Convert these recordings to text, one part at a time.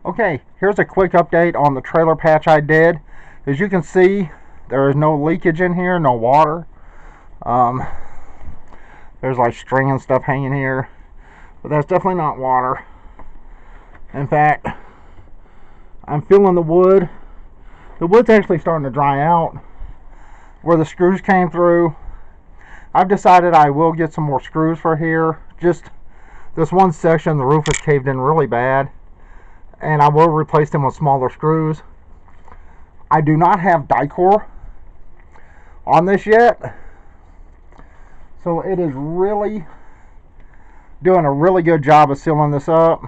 Okay, here's a quick update on the trailer patch I did. As you can see, there is no leakage in here, no water. There's like string and stuff hanging here, but that's definitely not water. In fact, I'm feeling the wood. The wood's actually starting to dry out where the screws came through. I've decided I will get some more screws for here. Just this one section, the roof is caved in really bad, and I will replace them with smaller screws. I do not have dicor on this yet, so it is really doing a really good job of sealing this up.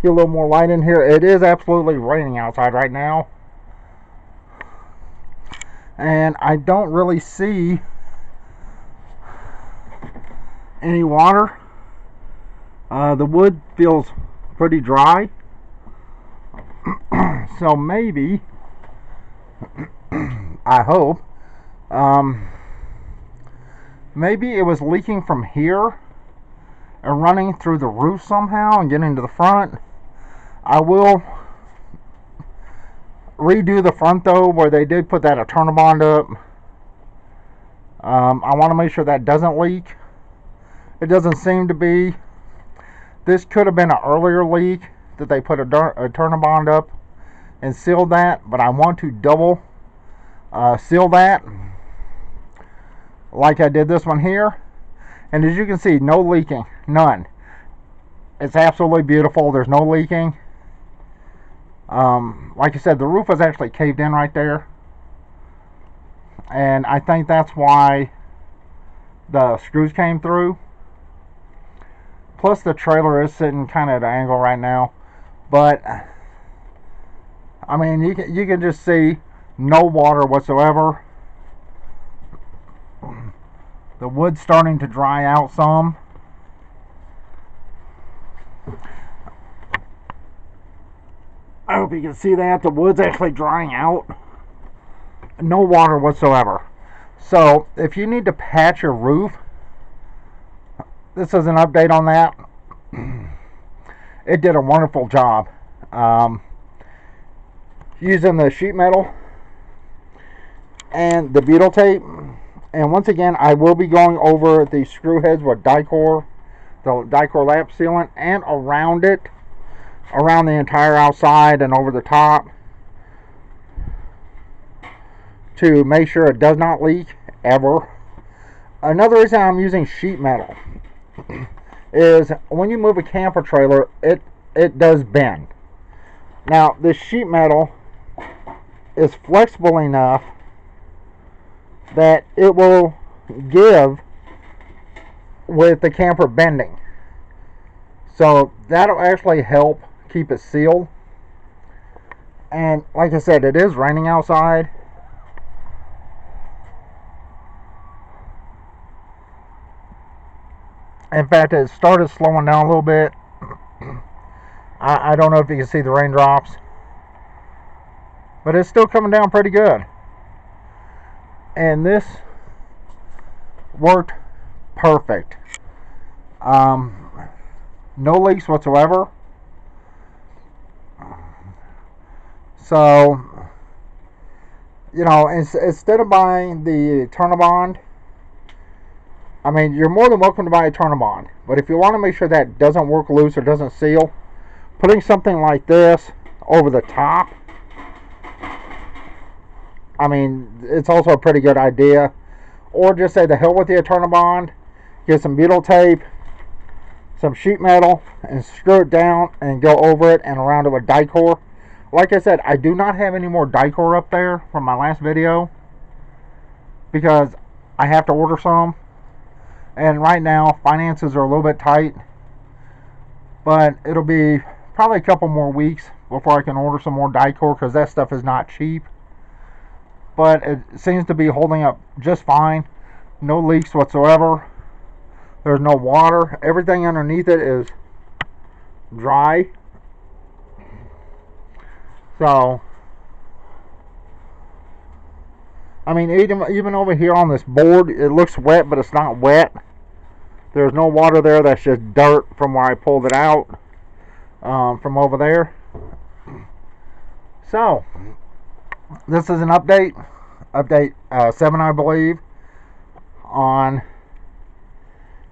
Get a little more light in here. It is absolutely raining outside right now, and I don't really see any water. The wood feels pretty dry, so maybe, I hope, maybe it was leaking from here and running through the roof somehow and getting to the front. I will redo the front though, where they did put that eternabond up. I want to make sure that doesn't leak. It doesn't seem to be. This could have been an earlier leak that they put a eternabond up and sealed that, but I want to double seal that like I did this one here. And as you can see, no leaking, none. It's absolutely beautiful. There's no leaking. Like I said, the roof was actually caved in right there, and I think that's why the screws came through. Plus the trailer is sitting kind of at an angle right now, but I mean, you can just see no water whatsoever. The wood's starting to dry out some. I hope you can see that. The wood's actually drying out. No water whatsoever. So, if you need to patch your roof, this is an update on that. It did a wonderful job. Using the sheet metal and the butyl tape. And once again, I will be going over the screw heads with dicor, the dicor lap sealant, and around it, around the entire outside and over the top, to make sure it does not leak ever. Another reason I'm using sheet metal is when you move a camper trailer, it does bend. Now this sheet metal is flexible enough that it will give with the camper bending, so that'll actually help keep it sealed. And like I said, it is raining outside. In fact, it started slowing down a little bit. I don't know if you can see the raindrops, but it's still coming down pretty good. And this worked perfect. No leaks whatsoever. So, you know, instead of buying the eternabond, I mean, you're more than welcome to buy a eternabond, but if you want to make sure that doesn't work loose or doesn't seal, putting something like this over the top, I mean, it's also a pretty good idea. Or just say the hell with the eternabond, get some butyl tape, some sheet metal, and screw it down and go over it and around it with dicor. Like I said, I do not have any more dicor up there from my last video because I have to order some. And right now, finances are a little bit tight. But it'll be probably a couple more weeks before I can order some more dicor, because that stuff is not cheap. But it seems to be holding up just fine. No leaks whatsoever. There's no water. Everything underneath it is dry. So, I mean, even over here on this board, it looks wet, but it's not wet. There's no water there. That's just dirt from where I pulled it out from over there. So, this is an update 7, I believe, on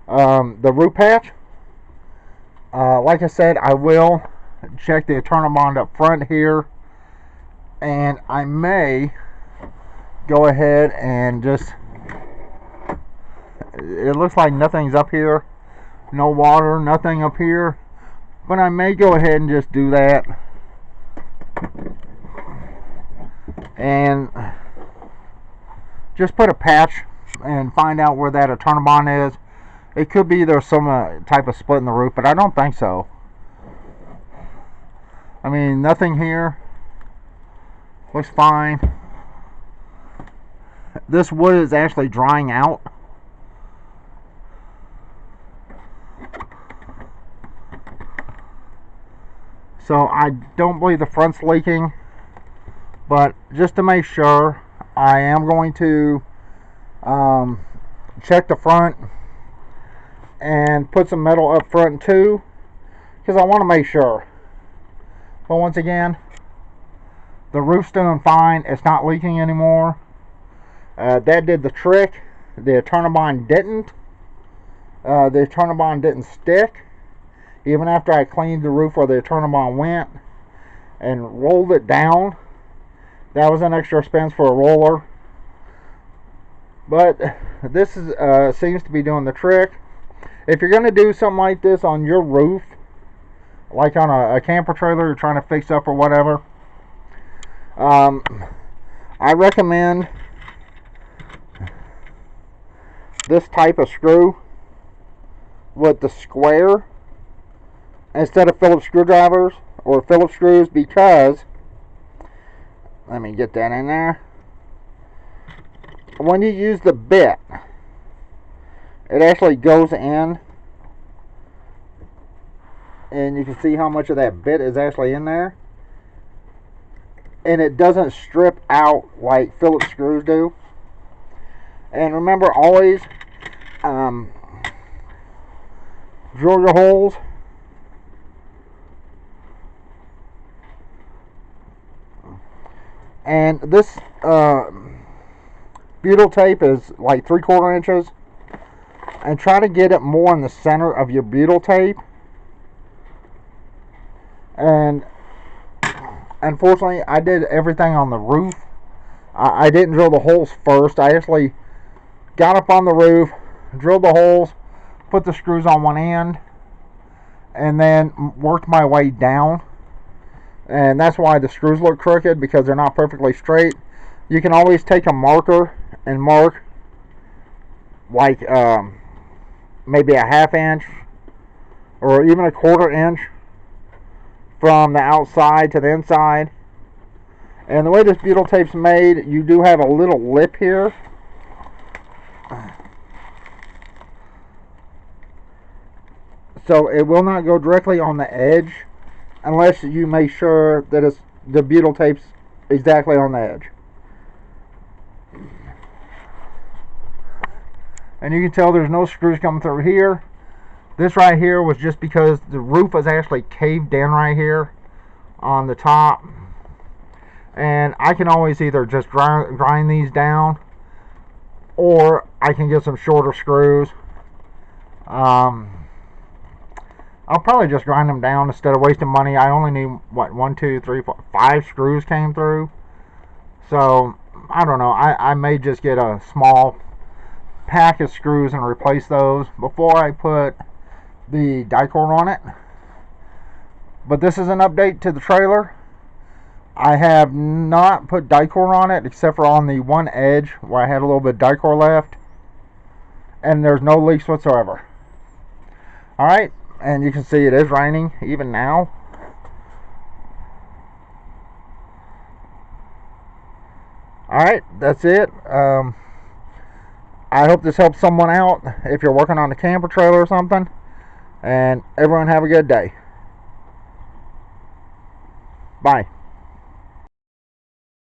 the roof patch. Like I said, I will check the eternabond up front here, and I may go ahead and just, it looks like nothing's up here, no water, nothing up here, but I may go ahead and just do that and just put a patch and find out where that eternabond is. It could be there's some type of split in the roof, but I don't think so. I mean, nothing here. Looks fine. This wood is actually drying out. So I don't believe the front's leaking, but just to make sure, I am going to check the front and put some metal up front too, because I want to make sure. But once again, the roof's doing fine. It's not leaking anymore. That did the trick. The eternabond didn't. The eternabond didn't stick. Even after I cleaned the roof where the eternabond went and rolled it down. That was an extra expense for a roller. But this is, seems to be doing the trick. If you're going to do something like this on your roof, like on a camper trailer you're trying to fix up or whatever, I recommend this type of screw with the square instead of Phillips screwdrivers or Phillips screws, because, let me get that in there, when you use the bit, it actually goes in, and you can see how much of that bit is actually in there, and it doesn't strip out like Phillips screws do. And remember, always drill your holes and this butyl tape is like 3/4 inches, and try to get it more in the center of your butyl tape. And unfortunately, I did everything on the roof. I didn't drill the holes first. I actually got up on the roof, drilled the holes, put the screws on one end, and then worked my way down. And that's why the screws look crooked, because they're not perfectly straight. You can always take a marker and mark like maybe a 1/2 inch or even a 1/4 inch from the outside to the inside. And the way this butyl tape's made, you do have a little lip here. So it will not go directly on the edge unless you make sure that the butyl tape's exactly on the edge. And you can tell there's no screws coming through here. This right here was just because the roof was actually caved in right here on the top. And I can always either just grind these down, or I can get some shorter screws. I'll probably just grind them down instead of wasting money. I only need, what, 1, 2, 3, 4, 5 screws came through. So, I don't know. I may just get a small pack of screws and replace those before I put the dicor on it. But this is an update to the trailer. I have not put dicor on it except for on the one edge where I had a little bit of dicor left. And there's no leaks whatsoever. Alright, and you can see it is raining even now. Alright, that's it. I hope this helps someone out if you're working on a camper trailer or something. And everyone have a good day. Bye.